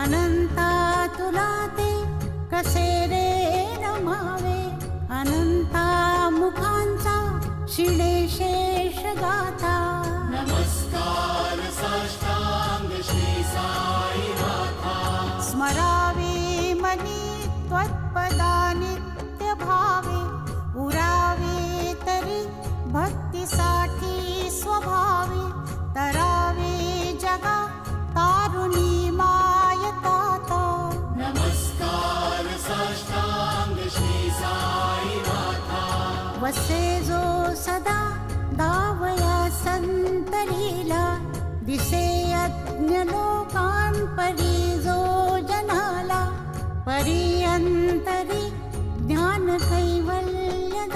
अनंता तुला ते कसे रे रमावे, अनंता मुखांचा शिणे शेष गाथा. नमस्कार साष्टांग श्री साई नाथा. स्मरावे मनी त्वत्पदा नित्य भावे, उरावे तरी भक्तीसाठी स्वभावे, तरावे जगा तारुणी मायताता. नमस्कार साष्टांग श्री साई नाथा. वसे जो सदा दावया संतलीला, दिसे अज्ञ लोकांपरी जो जनाला, परी अंतरी ज्ञान कैवल्य